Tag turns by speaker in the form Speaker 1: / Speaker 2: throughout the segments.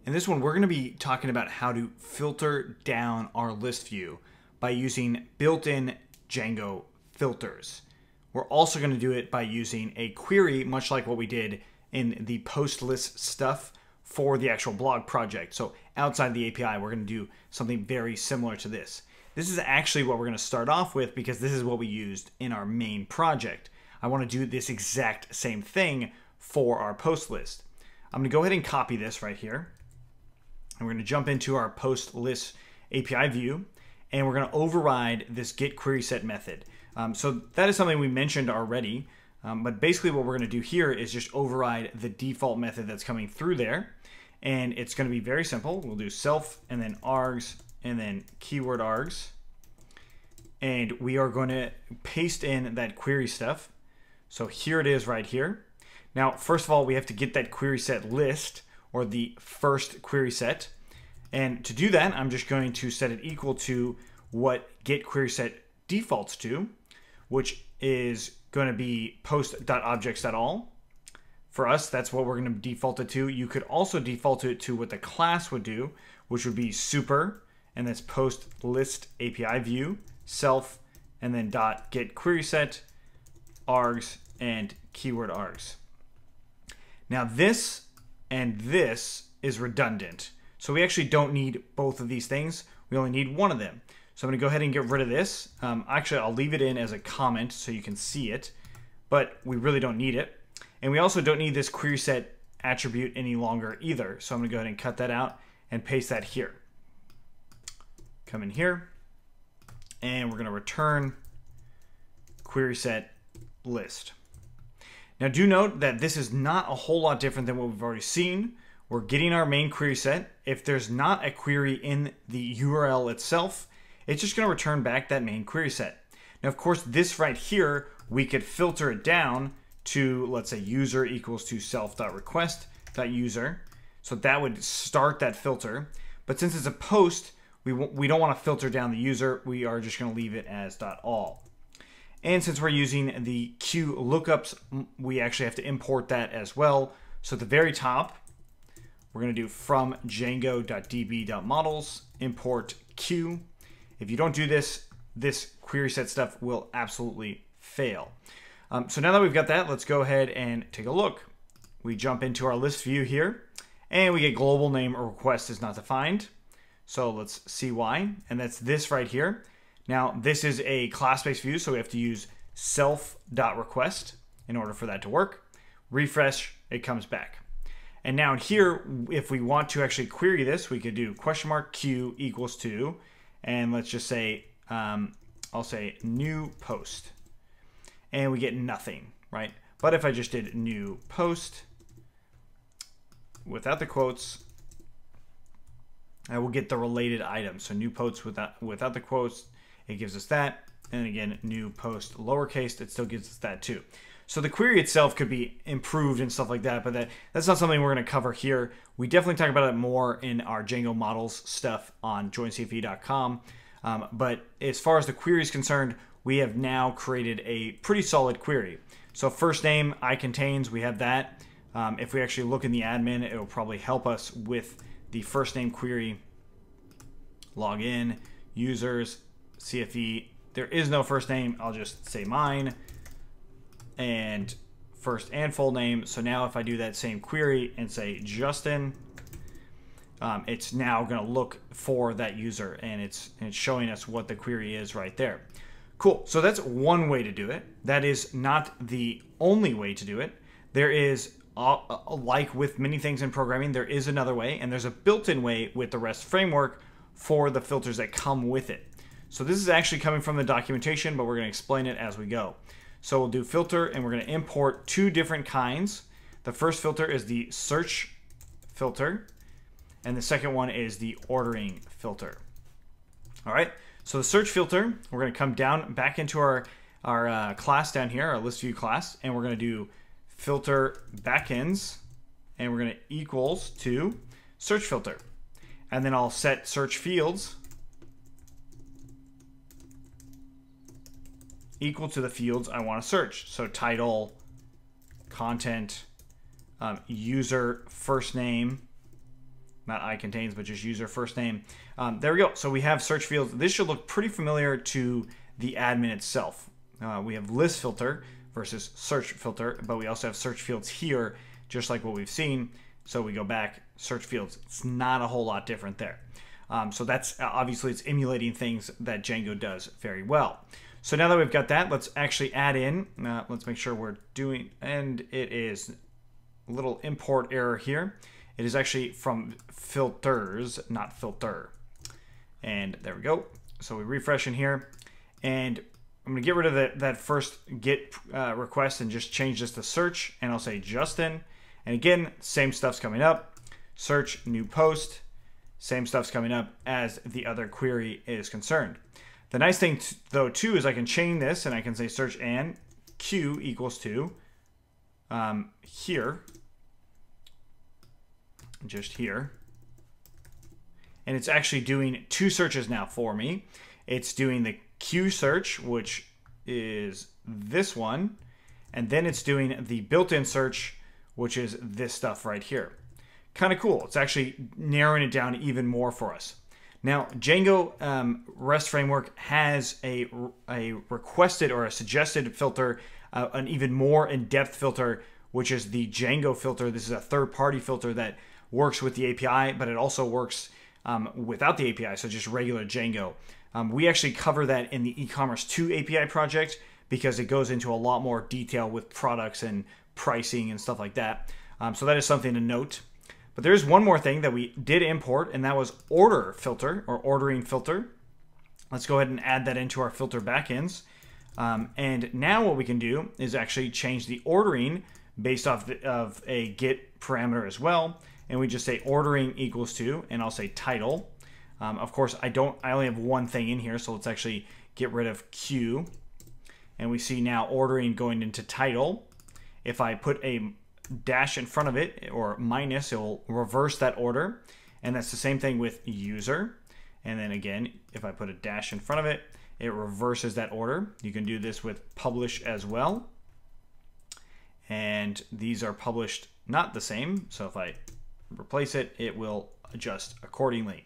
Speaker 1: In this one, we're going to be talking about how to filter down our list view by using built-in Django filters. We're also going to do it by using a query, much like what we did in the post list stuff for the actual blog project. So outside the API, we're going to do something very similar to this. This is actually what we're going to start off with because this is what we used in our main project. I want to do this exact same thing for our post list. I'm going to go ahead and copy this right here. And we're going to jump into our post list API view, and we're going to override this get query set method. So that is something we mentioned already, but basically what we're going to do here is just override the default method that's coming through there. And it's going to be very simple. We'll do self and then args and then keyword args. And we are going to paste in that query stuff. So here it is right here. Now, first of all, we have to get that query set list, or the first query set. And to do that, I'm just going to set it equal to what get query set defaults to, which is going to be post.objects.all. For us, that's what we're going to default it to. You could also default it to what the class would do, which would be super, and that's post list API view, self, and then dot get query set, args, and keyword args. Now this and this is redundant. So we actually don't need both of these things. We only need one of them. So I'm going to go ahead and get rid of this. Actually, I'll leave it in as a comment so you can see it, but we really don't need it. And we also don't need this query set attribute any longer either. So I'm going to go ahead and cut that out and paste that here. Come in here, and we're going to return query set list. Now do note that this is not a whole lot different than what we've already seen. We're getting our main query set. If there's not a query in the URL itself, it's just going to return back that main query set. Now, of course, this right here, we could filter it down to, let's say, user equals to self.request.user. So that would start that filter. But since it's a post, we don't want to filter down the user. We are just going to leave it as .all. And since we're using the Q lookups, we actually have to import that as well. So at the very top, we're going to do from django.db.models import Q. If you don't do this, this query set stuff will absolutely fail. So now that we've got that, let's go ahead and take a look. We jump into our list view here, and we get global name or request is not defined. So let's see why. And that's this right here. Now, this is a class-based view, so we have to use self.request in order for that to work. Refresh, it comes back. And now here, if we want to actually query this, we could do $Q equals to, and let's just say, I'll say new post. And we get nothing, right? But if I just did new post without the quotes, I will get the related item. So new post without the quotes, it gives us that. And again, new post lowercase, it still gives us that too. So the query itself could be improved and stuff like that, but that's not something we're going to cover here. We definitely talk about it more in our Django models stuff on jointcfe.com. But as far as the query is concerned, we have now created a pretty solid query. So first name iContains, we have that. If we actually look in the admin, it will probably help us with the first name query. Login, users, CFE. There is no first name. I'll just say mine and first and full name. So now if I do that same query and say Justin, it's now going to look for that user, and it's showing us what the query is right there. Cool. So that's one way to do it. That is not the only way to do it. There is, like with many things in programming, there is another way, and there's a built-in way with the REST framework for the filters that come with it. So this is actually coming from the documentation, but we're going to explain it as we go. So we'll do filter, and we're going to import two different kinds. The first filter is the search filter, and the second one is the ordering filter. All right, so the search filter, we're going to come down back into our class down here, our list view class, and we're going to do filter backends, and we're going to equals to search filter. And then I'll set search fields equal to the fields I want to search. So title, content, user first name, not I contains, but just user first name. There we go. So we have search fields. This should look pretty familiar to the admin itself. We have list filter versus search filter, but we also have search fields here, just like what we've seen. So we go back, search fields. It's not a whole lot different there. So that's obviously it's emulating things that Django does very well. So now that we've got that, let's actually add in, let's make sure we're doing, and it is a little import error here. It is actually from filters, not filter. And there we go. So we refresh in here, and I'm going to get rid of that first get request and just change this to search, and I'll say Justin. And again, same stuff's coming up. Search, new post, same stuff's coming up as the other query is concerned. The nice thing though too is I can chain this, and I can say search and Q equals to here, just here. And it's actually doing two searches now for me. It's doing the Q search, which is this one, and then it's doing the built-in search, which is this stuff right here. Kind of cool. It's actually narrowing it down even more for us. Now, Django Rest Framework has a requested or a suggested filter, an even more in-depth filter, which is the Django filter. This is a third-party filter that works with the API, but it also works without the API, so just regular Django. We actually cover that in the e-commerce 2 API project because it goes into a lot more detail with products and pricing and stuff like that. So that is something to note. But there's one more thing that we did import, and that was order filter or ordering filter. Let's go ahead and add that into our filter backends. And now what we can do is actually change the ordering based off of a get parameter as well. And we just say ordering equals to, and I'll say title. Of course, I only have one thing in here, so let's actually get rid of Q. And we see now ordering going into title. If I put a dash in front of it or minus, it will reverse that order. And that's the same thing with user. And then again, if I put a dash in front of it, it reverses that order. You can do this with publish as well. And these are published not the same. So if I replace it, it will adjust accordingly.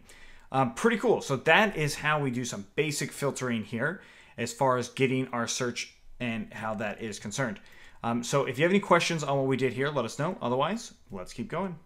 Speaker 1: Pretty cool. So that is how we do some basic filtering here as far as getting our search and how that is concerned. So if you have any questions on what we did here, let us know. Otherwise, let's keep going.